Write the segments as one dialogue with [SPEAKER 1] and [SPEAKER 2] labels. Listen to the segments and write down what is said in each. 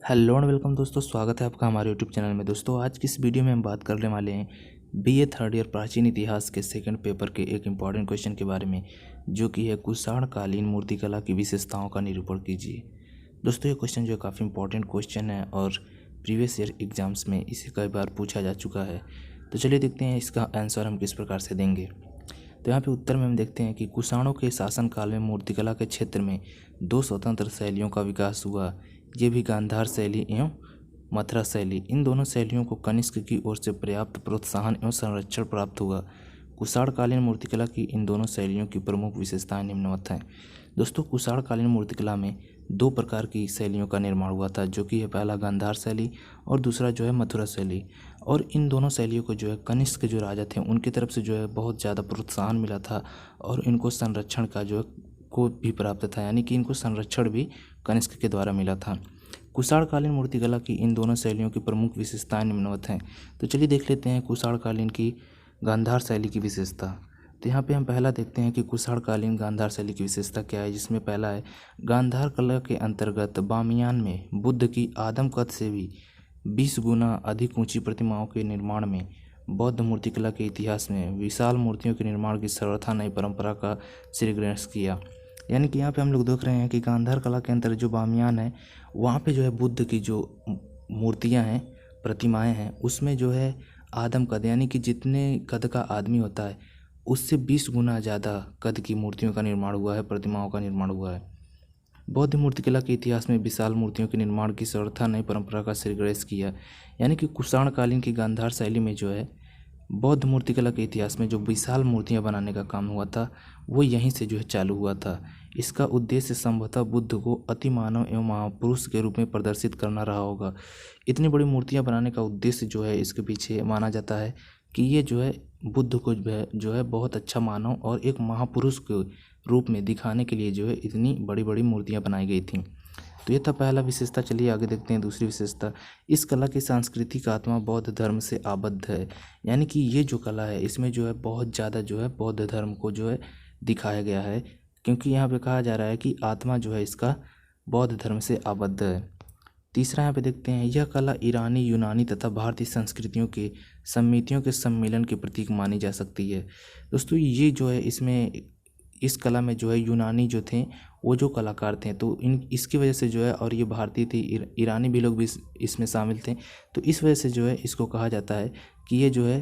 [SPEAKER 1] Hello and welcome दोस्तों, स्वागत है आपका हमारे यूट्यूब चैनल में। दोस्तों आज की इस वीडियो में हम बात करने वाले हैं बीए थर्ड ईयर प्राचीन इतिहास के सेकंड पेपर के एक इम्पॉर्टेंट क्वेश्चन के बारे में, जो कि है कुषाण कालीन मूर्तिकला की विशेषताओं का निरूपण कीजिए। दोस्तों ये क्वेश्चन जो है काफ़ी इंपॉर्टेंट क्वेश्चन है और प्रीवियस ईयर एग्जाम्स में इसे कई बार पूछा जा चुका है। तो चलिए देखते हैं इसका आंसर हम किस प्रकार से देंगे। तो यहाँ पे उत्तर में हम देखते हैं कि कुषाणों के शासनकाल में मूर्तिकला के क्षेत्र में दो स्वतंत्र शैलियों का विकास हुआ। ये भी गांधार शैली एवं मथुरा शैली। इन दोनों शैलियों को कनिष्क की ओर से पर्याप्त प्रोत्साहन एवं संरक्षण प्राप्त हुआ। कुषाणकालीन मूर्तिकला की इन दोनों शैलियों की प्रमुख विशेषताएं निम्नवत हैं। दोस्तों कुषाणकालीन मूर्तिकला में दो प्रकार की शैलियों का निर्माण हुआ था, जो कि है पहला गांधार शैली और दूसरा जो है मथुरा शैली। और इन दोनों शैलियों को जो है कनिष्क जो राजा थे उनकी तरफ से जो है बहुत ज़्यादा प्रोत्साहन मिला था और इनको संरक्षण का जो है को भी प्राप्त था, यानी कि इनको संरक्षण भी कनिष्क के द्वारा मिला था। कुषाणकालीन मूर्तिकला की इन दोनों शैलियों की प्रमुख विशेषताएं निम्नवत हैं। तो चलिए देख लेते हैं कुषाणकालीन की गांधार शैली की विशेषता। तो यहाँ पे हम पहला देखते हैं कि कुषाणकालीन गांधार शैली की विशेषता क्या है, जिसमें पहला है गांधार कला के अंतर्गत बामियान में बुद्ध की आदम कद से भी 20 गुना अधिक ऊंची प्रतिमाओं के निर्माण में बौद्ध मूर्तिकला के इतिहास में विशाल मूर्तियों के निर्माण की सर्वथा नई परंपरा का श्रीग्रहण किया। यानी कि यहाँ पे हम लोग देख रहे हैं कि गांधार कला के अंतर्गत जो बामियान है वहाँ पे जो है बुद्ध की जो मूर्तियाँ हैं, प्रतिमाएं हैं, उसमें जो है आदम कद यानी कि जितने कद का आदमी होता है उससे 20 गुना ज़्यादा कद की मूर्तियों का निर्माण हुआ है, प्रतिमाओं का निर्माण हुआ है। बौद्ध मूर्तिकला के इतिहास में विशाल मूर्तियों के निर्माण की सर्वथा नई परंपरा का श्रीगणेश किया। यानी कि कुषाणकालीन की गांधार शैली में जो है बौद्ध मूर्तिकला के इतिहास में जो विशाल मूर्तियां बनाने का काम हुआ था वो यहीं से जो है चालू हुआ था। इसका उद्देश्य संभवतः बुद्ध को अति मानव एवं महापुरुष के रूप में प्रदर्शित करना रहा होगा। इतनी बड़ी मूर्तियां बनाने का उद्देश्य जो है इसके पीछे माना जाता है कि ये जो है बुद्ध को जो है बहुत अच्छा मानव और एक महापुरुष के रूप में दिखाने के लिए जो है इतनी बड़ी बड़ी मूर्तियां बनाई गई थीं। तो ये था पहला विशेषता। चलिए आगे देखते हैं दूसरी विशेषता। इस कला की सांस्कृतिक आत्मा बौद्ध धर्म से आबद्ध है। यानी कि ये जो कला है इसमें जो है बहुत ज़्यादा जो है बौद्ध धर्म को जो है दिखाया गया है, क्योंकि यहाँ पे कहा जा रहा है कि आत्मा जो है इसका बौद्ध धर्म से आबद्ध है। तीसरा यहाँ पे देखते हैं, यह कला ईरानी, यूनानी तथा भारतीय संस्कृतियों के समितियों के सम्मेलन के प्रतीक मानी जा सकती है। दोस्तों ये जो है इसमें इस कला में जो है यूनानी जो थे वो जो कलाकार थे तो इसकी वजह से जो है, और ये भारतीय थी, ईरानी भी लोग भी इसमें शामिल थे, तो इस वजह से जो है इसको कहा जाता है कि ये जो है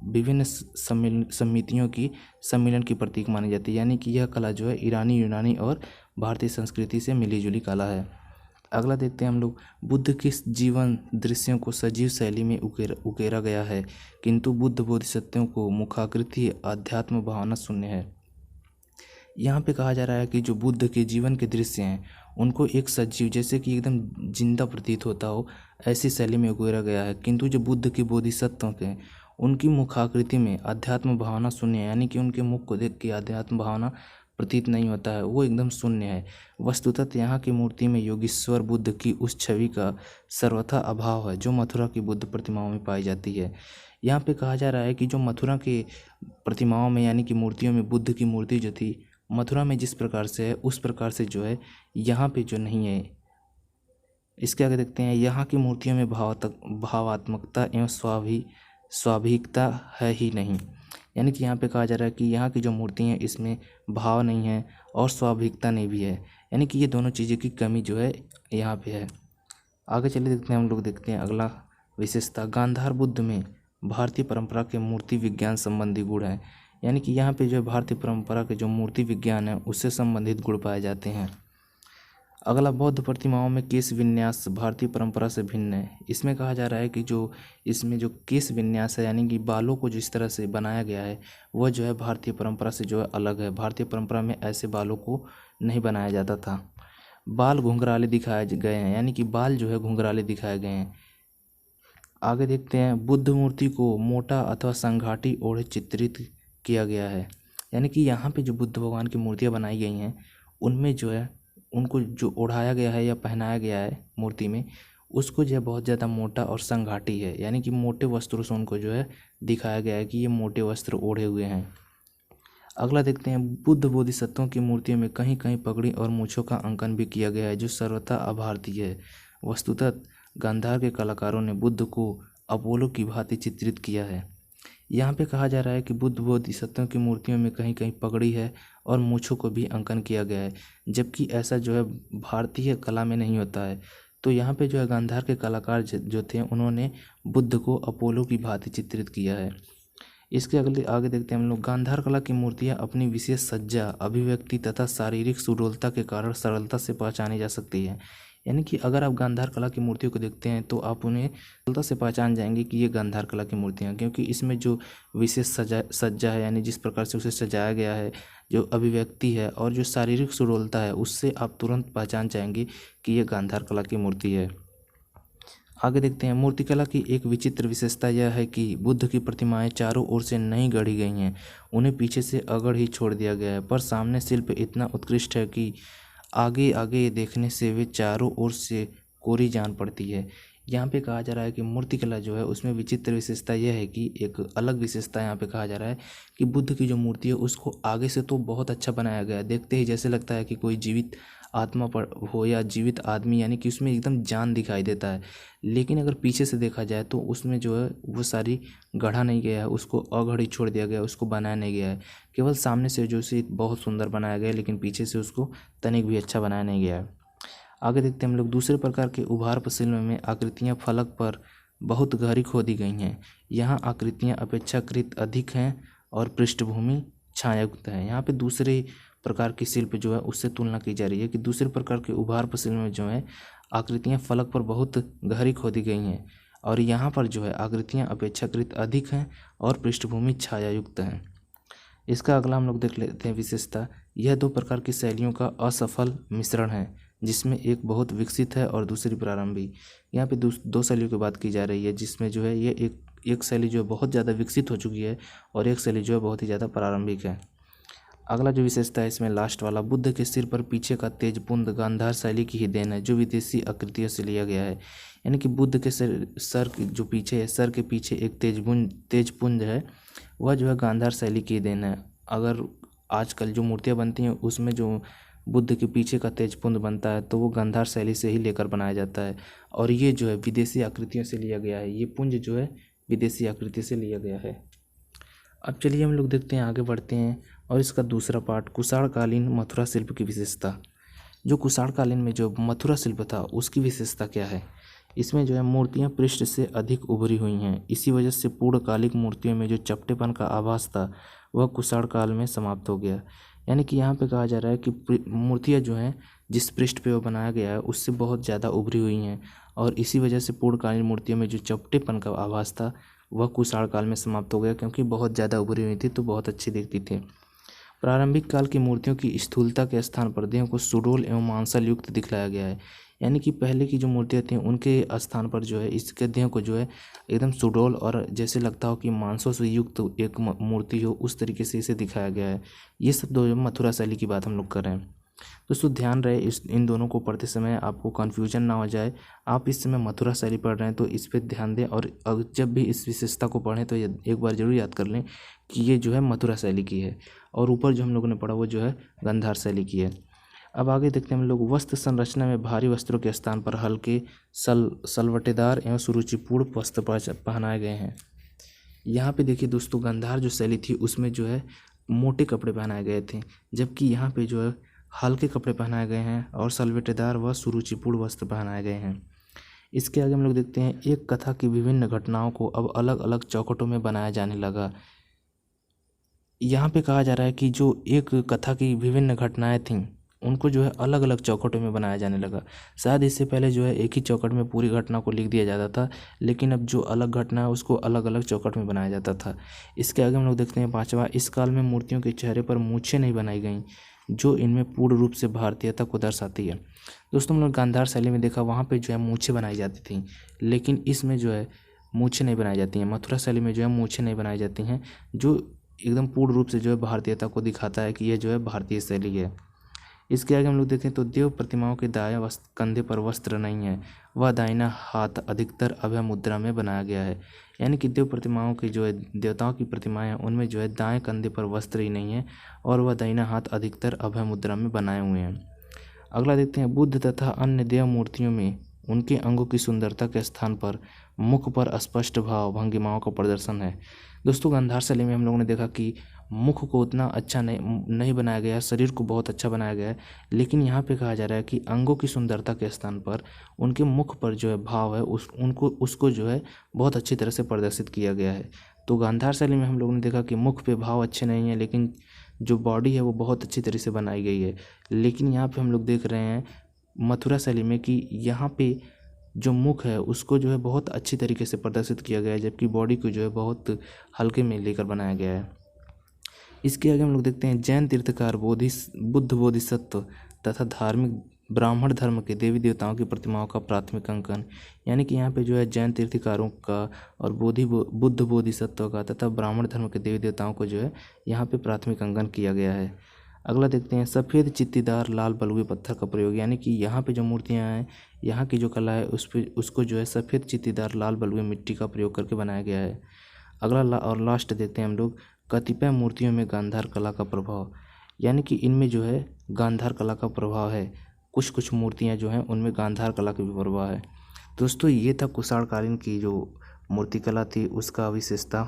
[SPEAKER 1] विभिन्न समितियों की सम्मेलन की प्रतीक मानी जाती है। यानी कि यह कला जो है ईरानी, यूनानी और भारतीय संस्कृति से मिली जुली कला है। अगला देखते हैं हम लोग, बुद्ध के जीवन दृश्यों को सजीव शैली में उकेरा गया है, किंतु बुद्ध बोधिसत्वों को मुखाकृति अध्यात्म भावना शून्य है। यहाँ पे कहा जा रहा है कि जो बुद्ध के जीवन के दृश्य हैं उनको एक सजीव, जैसे कि एकदम जिंदा प्रतीत होता हो, ऐसी शैली में उकेरा गया है, किंतु जो बुद्ध के बोधिसत्व थे उनकी मुखाकृति में अध्यात्म भावना शून्य है। यानी कि उनके मुख को देख के अध्यात्म भावना प्रतीत नहीं होता है, वो एकदम शून्य है। वस्तुतः यहाँ की मूर्ति में योगीश्वर बुद्ध की उस छवि का सर्वथा अभाव है जो मथुरा की बुद्ध प्रतिमाओं में पाई जाती है। यहाँ पे कहा जा रहा है कि जो मथुरा के प्रतिमाओं में यानी कि मूर्तियों में बुद्ध की मूर्ति जो थी मथुरा में जिस प्रकार से है उस प्रकार से जो है यहाँ पे जो नहीं है। इसके आगे देखते हैं, यहाँ की मूर्तियों में भावात्मकता एवं स्वाभाविकता है ही नहीं। यानी कि यहाँ पे कहा जा रहा है कि यहाँ की जो मूर्ति हैं इसमें भाव नहीं है और स्वाभाविकता नहीं भी है। यानी कि ये दोनों चीज़ों की कमी जो है यहाँ पे है। आगे चलिए देखते हैं, हम लोग देखते हैं अगला विशेषता, गांधार बुद्ध में भारतीय परंपरा के मूर्ति विज्ञान संबंधी गुण हैं। यानी कि यहाँ पे जो भारतीय परंपरा के जो मूर्ति विज्ञान है उससे संबंधित गुण पाए जाते हैं। अगला, बौद्ध प्रतिमाओं में केश विन्यास भारतीय परंपरा से भिन्न है। इसमें कहा जा रहा है कि जो इसमें जो केश विन्यास है यानी कि बालों को जिस तरह से बनाया गया है वह जो है भारतीय परंपरा से जो है अलग है। भारतीय परंपरा में ऐसे बालों को नहीं बनाया जाता था। बाल घुंघराले दिखाए गए हैं, यानी कि बाल जो है घुंघराले दिखाए गए हैं। आगे देखते हैं, बुद्ध मूर्ति को मोटा अथवा संघाटी ओढ़े चित्रित किया गया है। यानी कि यहाँ पे जो बुद्ध भगवान की मूर्तियाँ बनाई गई हैं उनमें जो है उनको जो ओढ़ाया गया है या पहनाया गया है मूर्ति में, उसको जो है बहुत ज़्यादा मोटा और संघाटी है, यानी कि मोटे वस्त्रों से उनको जो है दिखाया गया है कि ये मोटे वस्त्र ओढ़े हुए हैं। अगला देखते हैं, बुद्ध बोधिसत्वों की मूर्तियों में कहीं कहीं पगड़ी और मूँछों का अंकन भी किया गया है जो सर्वथा अभारतीय है। वस्तुतः गांधार के कलाकारों ने बुद्ध को अपोलो की भांति चित्रित किया है। यहाँ पे कहा जा रहा है कि बुद्ध बोधिसत्वों की मूर्तियों में कहीं कहीं पगड़ी है और मूँछों को भी अंकन किया गया है, जबकि ऐसा जो है भारतीय कला में नहीं होता है। तो यहाँ पे जो है गांधार के कलाकार जो थे उन्होंने बुद्ध को अपोलो की भांति चित्रित किया है। इसके अगले आगे देखते हैं हम लोग। गांधार कला की मूर्तियाँ अपनी विशेष सज्जा, अभिव्यक्ति तथा शारीरिक सुडौलता के कारण सरलता से पहचानी जा सकती है। यानी कि अगर आप गांधार कला की मूर्तियों को देखते हैं तो आप उन्हें सरलता से पहचान जाएंगे कि ये गांधार कला की मूर्तियाँ, क्योंकि इसमें जो विशेष सज्जा है, यानी जिस प्रकार से उसे सजाया गया है, जो अभिव्यक्ति है और जो शारीरिक सुडौलता है, उससे आप तुरंत पहचान जाएंगे कि ये गांधार कला की मूर्ति है। आगे देखते हैं। मूर्तिकला की एक विचित्र विशेषता यह है कि बुद्ध की प्रतिमाएं चारों ओर से नहीं गढ़ी गई हैं, उन्हें पीछे से अगड़ ही छोड़ दिया गया है, पर सामने शिल्प इतना उत्कृष्ट है कि आगे आगे देखने से वे चारों ओर से कोरी जान पड़ती है। यहाँ पे कहा जा रहा है कि मूर्तिकला जो है उसमें विचित्र विशेषता यह है कि एक अलग विशेषता यहाँ पे कहा जा रहा है कि बुद्ध की जो मूर्ति है उसको आगे से तो बहुत अच्छा बनाया गया है, देखते ही जैसे लगता है कि कोई जीवित आत्मा पर हो या जीवित आदमी, यानी कि उसमें एकदम जान दिखाई देता है। लेकिन अगर पीछे से देखा जाए तो उसमें जो है वो सारी गढ़ा नहीं गया है, उसको अगढ़ी छोड़ दिया गया है, उसको बनाया नहीं गया है। केवल सामने से जो उसे बहुत सुंदर बनाया गया है, लेकिन पीछे से उसको तनिक भी अच्छा बनाया नहीं गया है। आगे देखते हैं हम लोग। दूसरे प्रकार के उभार शिल्प में आकृतियाँ फलक पर बहुत गहरी खोदी गई हैं। यहाँ आकृतियाँ अपेक्षाकृत अधिक हैं और पृष्ठभूमि छायायुक्त है। यहाँ पे दूसरे प्रकार की शिल्प जो है उससे तुलना की जा रही है कि दूसरे प्रकार के उभार शिल्प में जो है आकृतियाँ फलक पर बहुत गहरी खोदी गई हैं और यहाँ पर जो है आकृतियाँ अपेक्षाकृत अधिक हैं और पृष्ठभूमि छायायुक्त हैं। इसका अगला हम लोग देख लेते हैं विशेषता। यह दो प्रकार की शैलियों का असफल मिश्रण है, जिसमें एक बहुत विकसित है और दूसरी प्रारंभिक। यहाँ पे दो शैलियों की बात की जा रही है, जिसमें जो है ये एक शैली जो है बहुत ज़्यादा विकसित हो चुकी है और एक शैली जो है बहुत ही ज़्यादा प्रारंभिक है। अगला जो विशेषता है इसमें लास्ट वाला, बुद्ध के सिर पर पीछे का तेजपुंज गांधार शैली की ही देन है, जो विदेशी आकृतियों से लिया गया है। यानी कि बुद्ध के सर जो पीछे है, सर के पीछे एक तेजपुंज है, वह जो है गांधार शैली की देन है। अगर आजकल जो मूर्तियाँ बनती हैं उसमें जो बुद्ध के पीछे का तेजपुंज बनता है तो वो गांधार शैली से ही लेकर बनाया जाता है और ये जो है विदेशी आकृतियों से लिया गया है। ये पुंज जो है विदेशी आकृति से लिया गया है। अब चलिए हम लोग देखते हैं, आगे बढ़ते हैं और इसका दूसरा पार्ट, कुषाणकालीन मथुरा शिल्प की विशेषता। जो कुषाणकालीन में जो मथुरा शिल्प था उसकी विशेषता क्या है। इसमें जो है मूर्तियाँ पृष्ठ से अधिक उभरी हुई हैं। इसी वजह से पूर्णकालिक मूर्तियों में जो चपटेपन का आभास था वह कुषाण काल में समाप्त हो गया। यानी कि यहाँ पे कहा जा रहा है कि मूर्तियाँ जो हैं जिस पृष्ठ पे वो बनाया गया है उससे बहुत ज़्यादा उभरी हुई हैं और इसी वजह से पूर्णकालीन मूर्तियों में जो चपटेपन का आभास था वह कुषाण काल में समाप्त हो गया, क्योंकि बहुत ज़्यादा उभरी हुई थी तो बहुत अच्छी दिखती थी। प्रारंभिक काल की मूर्तियों की स्थूलता के स्थान पर देह को सुडौल एवं मांसल युक्त दिखलाया गया है। यानी कि पहले की जो मूर्तियाँ थीं उनके स्थान पर जो है इसके देह को जो है एकदम सुडौल और जैसे लगता हो कि मांसों से युक्त एक मूर्ति हो, उस तरीके से इसे दिखाया गया है। ये सब दो मथुरा शैली की बात हम लोग कर रहे हैं। दोस्तों ध्यान रहे इन दोनों को पढ़ते समय आपको कन्फ्यूजन ना हो जाए। आप इस समय मथुरा शैली पढ़ रहे हैं तो इस पर ध्यान दें और जब भी इस विशेषता को पढ़ें तो एक बार जरूर याद कर लें कि ये जो है मथुरा शैली की है और ऊपर जो हम लोगों ने पढ़ा वो जो है गांधार शैली की है। अब आगे देखते हैं हम लोग। वस्त्र संरचना में भारी वस्त्रों के स्थान पर हल्के सलवटेदार एवं सुरुचिपूर्ण वस्त्र पहनाए गए हैं। यहाँ पे देखिए दोस्तों, गांधार जो शैली थी उसमें जो है मोटे कपड़े पहनाए गए थे, जबकि यहाँ पे जो है हल्के कपड़े पहनाए गए हैं और सलवटेदार व सुरुचिपूर्ण वस्त्र पहनाए गए हैं। इसके आगे हम लोग देखते हैं, एक कथा की विभिन्न घटनाओं को अब अलग अलग चौखटों में बनाया जाने लगा। यहाँ पे कहा जा रहा है कि जो एक कथा की विभिन्न घटनाएं थीं उनको जो है अलग अलग चौखटों में बनाया जाने लगा। शायद इससे पहले जो है एक ही चौखट में पूरी घटना को लिख दिया जाता था, लेकिन अब जो अलग घटना है उसको अलग अलग चौखट में बनाया जाता था। इसके आगे हम लोग देखते हैं पाँचवा, इस काल में मूर्तियों के चेहरे पर मूछें नहीं बनाई गईं जो इनमें पूर्ण रूप से भारतीयता को दर्शाती है। दोस्तों हम लोग गांधार शैली में देखा वहाँ पे जो है मूछें बनाई जाती थी, लेकिन इसमें जो है मूछें नहीं बनाई जाती हैं। मथुरा शैली में जो है मूछें नहीं बनाई जाती हैं, जो एकदम पूर्ण रूप से जो है भारतीयता को दिखाता है कि यह जो है भारतीय शैली है। इसके आगे हम लोग देखें तो देव प्रतिमाओं के दाएं कंधे पर वस्त्र नहीं है, वह दाहिना हाथ अधिकतर अभय मुद्रा में बनाया गया है। यानी कि देव प्रतिमाओं की जो है देवताओं की प्रतिमाएं हैं उनमें जो है दाएं कंधे पर वस्त्र ही नहीं है और वह दाहिना हाथ अधिकतर अभय मुद्रा में बनाए हुए हैं। अगला देखते हैं, बुद्ध तथा अन्य देव मूर्तियों में उनके अंगों की सुंदरता के स्थान पर मुख पर स्पष्ट भाव भंगिमाओं का प्रदर्शन है। दोस्तों गांधार शैली में हम लोगों ने देखा कि मुख को उतना अच्छा नहीं बनाया गया है, शरीर को बहुत अच्छा बनाया गया है, लेकिन यहाँ पे कहा जा रहा है कि अंगों की सुंदरता के स्थान पर उनके मुख पर जो है भाव है उसको जो है बहुत अच्छी तरह से प्रदर्शित किया गया है। तो गांधार शैली में हम लोगों ने देखा कि मुख पे भाव अच्छे नहीं है, लेकिन जो बॉडी है वो बहुत अच्छी तरह से बनाई गई है। लेकिन यहाँ पे हम लोग देख रहे हैं मथुरा शैली में कि यहाँ पे जो मुख है उसको जो है बहुत अच्छी तरीके से प्रदर्शित किया गया है, जबकि बॉडी को जो है बहुत हल्के में लेकर बनाया गया है। इसके आगे हम लोग देखते हैं जैन तीर्थकार बुद्ध बोधिसत्व तथा धार्मिक ब्राह्मण धर्म के देवी देवताओं की प्रतिमाओं का प्राथमिक अंकन, यानी कि यहाँ पे जो है जैन तीर्थकारों का और बुद्ध बोधिसत्व का तथा ब्राह्मण धर्म के देवी देवताओं को जो है यहाँ पे प्राथमिक अंकन किया गया है। अगला देखते हैं सफ़ेद चित्तीदार लाल बलुए पत्थर का प्रयोग, यानी कि यहाँ पे जो मूर्तियाँ हैं, यहाँ की जो कला है उसको जो है सफ़ेद चित्तीदार लाल बलुए मिट्टी का प्रयोग करके बनाया गया है। अगला और लास्ट देखते हैं हम लोग कतिपय मूर्तियों में गांधार कला का प्रभाव, यानी कि इनमें जो है गांधार कला का प्रभाव है। कुछ मूर्तियाँ जो हैं उनमें गांधार कला का भी प्रभाव है। दोस्तों ये था कुषाण कालीन की जो मूर्तिकला थी उसका विशेषता।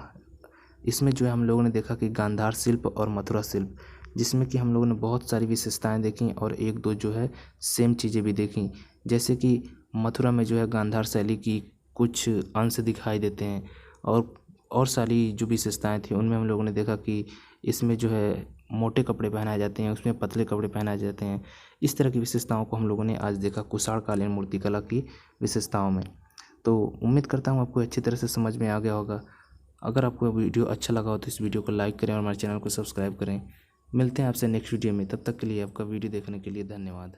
[SPEAKER 1] इसमें जो है हम लोगों ने देखा कि गांधार शिल्प और मथुरा शिल्प, जिसमें कि हम लोगों ने बहुत सारी विशेषताएं देखी और एक दो जो है सेम चीज़ें भी देखी। जैसे कि मथुरा में जो है गांधार शैली की कुछ अंश दिखाई देते हैं और सारी जो विशेषताएं थी उनमें हम लोगों ने देखा कि इसमें जो है मोटे कपड़े पहनाए जाते हैं, उसमें पतले कपड़े पहनाए जाते हैं। इस तरह की विशेषताओं को हम लोगों ने आज देखा कुषाण कालीन मूर्तिकला की विशेषताओं में। तो उम्मीद करता हूँ आपको अच्छी तरह से समझ में आ गया होगा। अगर आपको वीडियो अच्छा लगा हो तो इस वीडियो को लाइक करें और हमारे चैनल को सब्सक्राइब करें। मिलते हैं आपसे नेक्स्ट वीडियो में, तब तक के लिए आपका वीडियो देखने के लिए धन्यवाद।